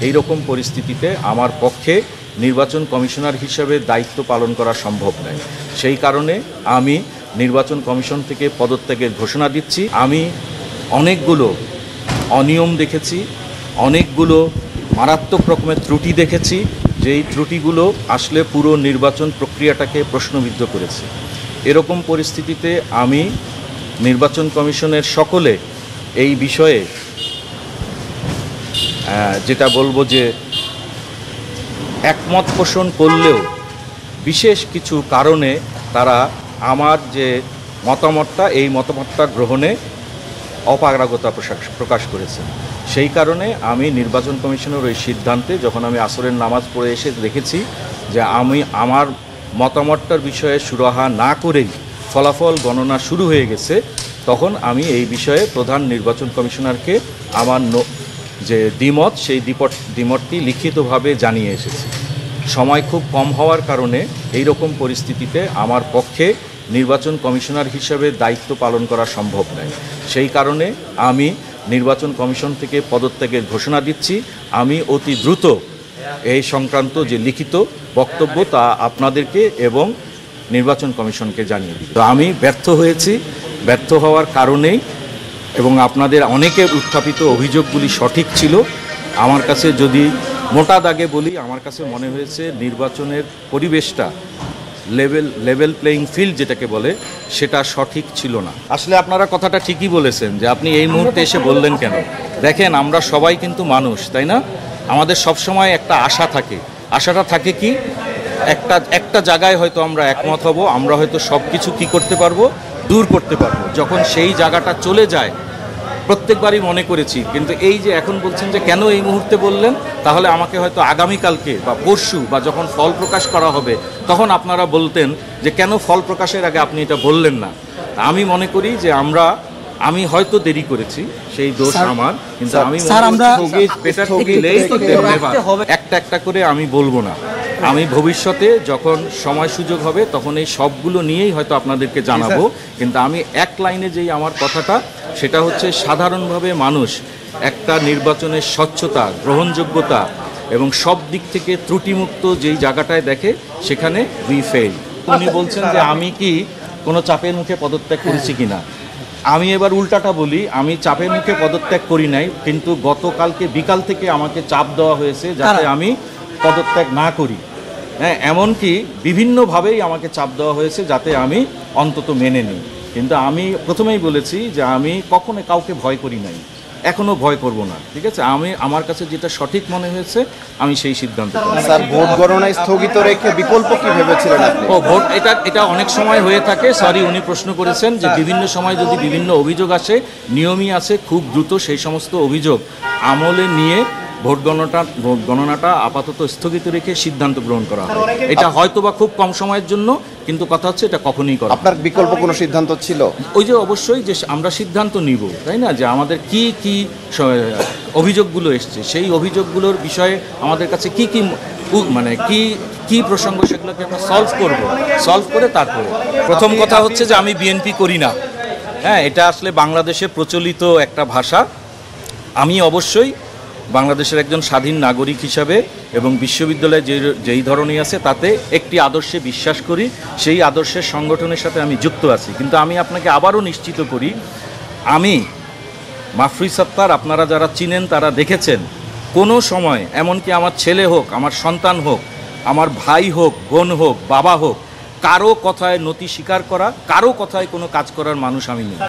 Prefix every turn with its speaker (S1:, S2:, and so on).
S1: এই রকম পরিস্থিতিতে আমার পক্ষে নির্বাচন কমিশনার হিসেবে দায়িত্ব পালন করা সম্ভব নয়। সেই কারণে আমি নির্বাচন কমিশন থেকে পদত্যাগের ঘোষণা দিচ্ছি। আমি অনেকগুলো অনিয়ম দেখেছি, অনেকগুলো মারাত্মক রকমের ত্রুটি দেখেছি, যেই ত্রুটিগুলো আসলে পুরো নির্বাচন প্রক্রিয়াটাকে প্রশ্নবিদ্ধ করেছে। এরকম পরিস্থিতিতে আমি নির্বাচন কমিশনের সকলে এই বিষয়ে যেটা বলবো যে একমত পোষণ করলেও বিশেষ কিছু কারণে তারা আমার যে মতামতটা এই মতামতটা গ্রহণে অপারগতা প্রকাশ করেছে। সেই কারণে আমি নির্বাচন কমিশনের ওই সিদ্ধান্তে যখন আমি আসরের নামাজ পড়ে এসে দেখেছি যে আমি আমার মতামতটার বিষয়ে সুরাহা না করেই ফলাফল গণনা শুরু হয়ে গেছে, তখন আমি এই বিষয়ে প্রধান নির্বাচন কমিশনারকে আমার যে দ্বিমত সেই দ্বিমতটি লিখিতভাবে জানিয়ে এসেছি। সময় খুব কম হওয়ার কারণে এই রকম পরিস্থিতিতে আমার পক্ষে নির্বাচন কমিশনার হিসেবে দায়িত্ব পালন করা সম্ভব নয়। সেই কারণে আমি নির্বাচন কমিশন থেকে পদত্যাগের ঘোষণা দিচ্ছি। আমি অতি দ্রুত এই সংক্রান্ত যে লিখিত বক্তব্য তা আপনাদেরকে এবং নির্বাচন কমিশনকে জানিয়ে দিই। তো আমি ব্যর্থ হয়েছি, ব্যর্থ হওয়ার কারণেই এবং আপনাদের অনেকের উত্থাপিত অভিযোগগুলি সঠিক ছিল। আমার কাছে যদি মোটা দাগে বলি, আমার কাছে মনে হয়েছে নির্বাচনের পরিবেশটা লেভেল প্লেয়িং ফিল্ড যেটাকে বলে সেটা সঠিক ছিল না। আসলে আপনারা কথাটা ঠিকই বলেছেন যে আপনি এই মুহূর্তে এসে বললেন কেন। দেখেন, আমরা সবাই কিন্তু মানুষ, তাই না? আমাদের সবসময় একটা আশা থাকে। আশাটা থাকে কি, একটা জায়গায় হয়তো আমরা একমত হব, আমরা হয়তো সব কিছু কী করতে পারবো, দূর করতে পারবো। যখন সেই জায়গাটা চলে যায় প্রত্যেকবারই মনে করেছি, কিন্তু এই যে এখন বলছেন যে কেন এই মুহূর্তে বললেন, তাহলে আমাকে হয়তো আগামীকালকে বা পরশু বা যখন ফল প্রকাশ করা হবে তখন আপনারা বলতেন যে কেন ফল প্রকাশের আগে আপনি এটা বললেন না। আমি মনে করি যে আমি হয়তো দেরি করেছি, সেই দোষ আমার, কিন্তু আমি একটা একটা করে আমি বলবো না। আমি ভবিষ্যতে যখন সময় সুযোগ হবে তখন এই সবগুলো নিয়েই হয়তো আপনাদেরকে জানাবো। কিন্তু আমি এক লাইনে যেই আমার কথাটা, সেটা হচ্ছে সাধারণভাবে মানুষ একটা নির্বাচনের স্বচ্ছতা, গ্রহণযোগ্যতা এবং সব দিক থেকে ত্রুটিমুক্ত যেই জায়গাটায় দেখে সেখানে উই ফেল। উনি বলছেন যে আমি কি কোনো চাপের মুখে পদত্যাগ করেছি কিনা। আমি এবার উল্টাটা বলি, আমি চাপের মুখে পদত্যাগ করি নাই, কিন্তু গতকালকে বিকাল থেকে আমাকে চাপ দেওয়া হয়েছে যাতে আমি পদত্যাগ না করি। হ্যাঁ, এমনকি বিভিন্নভাবেই আমাকে চাপ দেওয়া হয়েছে যাতে আমি অন্তত মেনে নিই। কিন্তু আমি প্রথমেই বলেছি যে আমি কখনো কাউকে ভয় করি নাই, এখনও ভয় করব না। ঠিক আছে, আমার কাছে যেটা সঠিক মনে হয়েছে আমি সেই সিদ্ধান্ত নিই।
S2: স্যার, ভোট গণনা স্থগিত রেখে বিকল্প কি ভেবেছিলেন আপনি?
S1: ভোট এটা অনেক সময় হয়ে থাকে। সরি, উনি প্রশ্ন করেছেন যে বিভিন্ন সময় যদি বিভিন্ন অভিযোগ আসে, নিয়মই আছে খুব দ্রুত সেই সমস্ত অভিযোগ আমলে নিয়ে ভোট গণনাটা আপাতত স্থগিত রেখে সিদ্ধান্ত গ্রহণ করা হয়। এটা হয়তো বা খুব কম সময়ের জন্য, কিন্তু কথা হচ্ছে এটা কখনই করা।
S2: আপনার বিকল্প কোনো সিদ্ধান্ত ছিল?
S1: ওই যে অবশ্যই যে আমরা সিদ্ধান্ত নিব, তাই না, যে আমাদের কি কি অভিযোগগুলো এসছে, সেই অভিযোগগুলোর বিষয়ে আমাদের কাছে কি কি মানে কি প্রসঙ্গ, সেগুলোকে আমরা সলভ করে তারপরে। প্রথম কথা হচ্ছে যে আমি বিএনপি করি না। হ্যাঁ, এটা আসলে বাংলাদেশে প্রচলিত একটা ভাষা। আমি অবশ্যই বাংলাদেশের একজন স্বাধীন নাগরিক হিসাবে এবং বিশ্ববিদ্যালয়ে যেই ধরনের আছে তাতে একটি আদর্শে বিশ্বাস করি, সেই আদর্শের সংগঠনের সাথে আমি যুক্ত আছি। কিন্তু আমি আপনাকে আবারও নিশ্চিত করি, আমি মাফরুজ সাত্তার, আপনারা যারা চিনেন তারা দেখেছেন, কোনো সময় এমনকি আমার ছেলে হোক, আমার সন্তান হোক, আমার ভাই হোক, বোন হোক, বাবা হোক, কারো কথায় নতি স্বীকার করা, কারো কথায় কোনো কাজ করার মানুষ আমি নই।